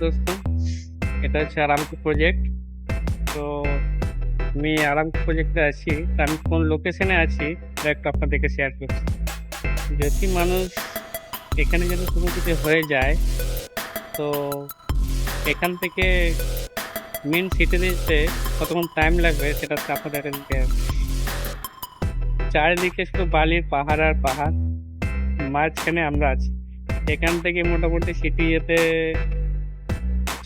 দোস্ত, এটা হচ্ছে আরামকো প্রজেক্ট। তো আমি আরামকো প্রজেক্টে আছি। তো আমি কোন লোকেশনে আছি এটা একটু আপনাদেরকে শেয়ার করছি। যদি মানুষ এখানে যদি কোনো কিছু হয়ে যায়, তো এখান থেকে মেন সিটিতে যেতে কতক্ষণ টাইম লাগবে সেটা হচ্ছে আপনাদের চারিদিকে শুধু বালির পাহাড় আর পাহাড়, মাঝখানে আমরা আছি। এখান থেকে মোটামুটি সিটি যেতে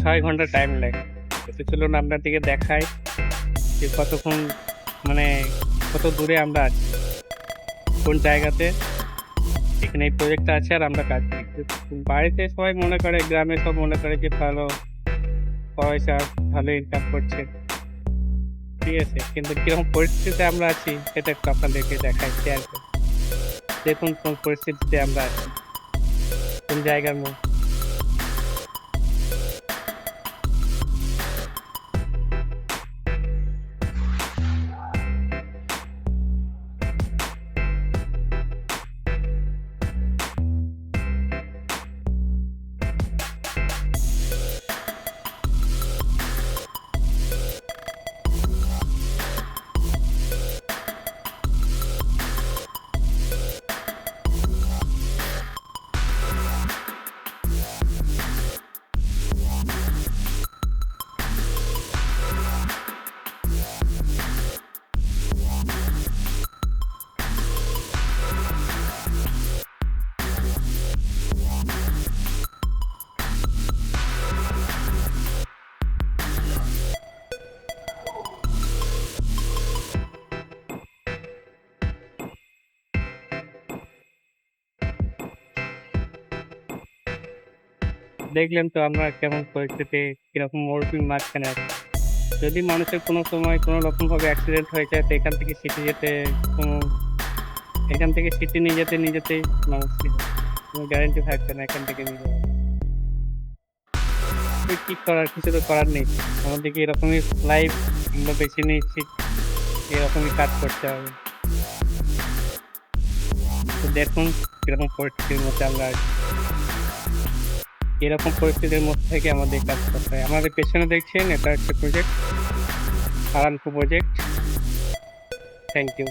6 ঘন্টা টাইম লাগে। তো চলুন আপনাদেরকে দেখাই যে কতক্ষণ, মানে কত দূরে আমরা আছি, কোন জায়গাতে এখানে এই প্রজেক্টটা আছে আর আমরা কাজ করি। তো বাড়িতে সবাই মনে করে, গ্রামে সব মনে করে যে ভালো পয়সা, ভালো ইনকাম করছে, ঠিক আছে, কিন্তু কিরকম পরিস্থিতিতে আমরা আছি সেটা একটু আপনাদেরকে দেখাই, শেয়ার করি। দেখুন কোন পরিস্থিতিতে আমরা আছি, কোন জায়গার মধ্যে। দেখলেন তো আমরা কেমন পরিস্থিতি, কিরকম মরুভূমির মাঝখানে আছি। যদি মানুষের কোনো সময় কোনো রকম ভাবে অ্যাক্সিডেন্ট হয়ে যায়, তো এখান থেকে সিটি যেতে কোনো, এখান থেকে সিটি নিয়ে যেতে নিয়ে যেতেই মানুষ কোনো গ্যারান্টি থাকবে না এখান থেকে নিয়ে যাওয়ার। তো কি করার, কিছু তো করার নেই। আমাদেরকে এরকমই লাইফ আমরা বেছে নিয়েছি, এরকমই কাজ করতে হবে। তো দেখুন কিরকম পরিস্থিতির মধ্যে আমরা আছি। এরকম পরিস্থিতির মধ্যে থেকে আমাদের কাজ করতে হয়। আমাদের পেছনে দেখছেন, এটা একটা project, Aramco project. Thank you.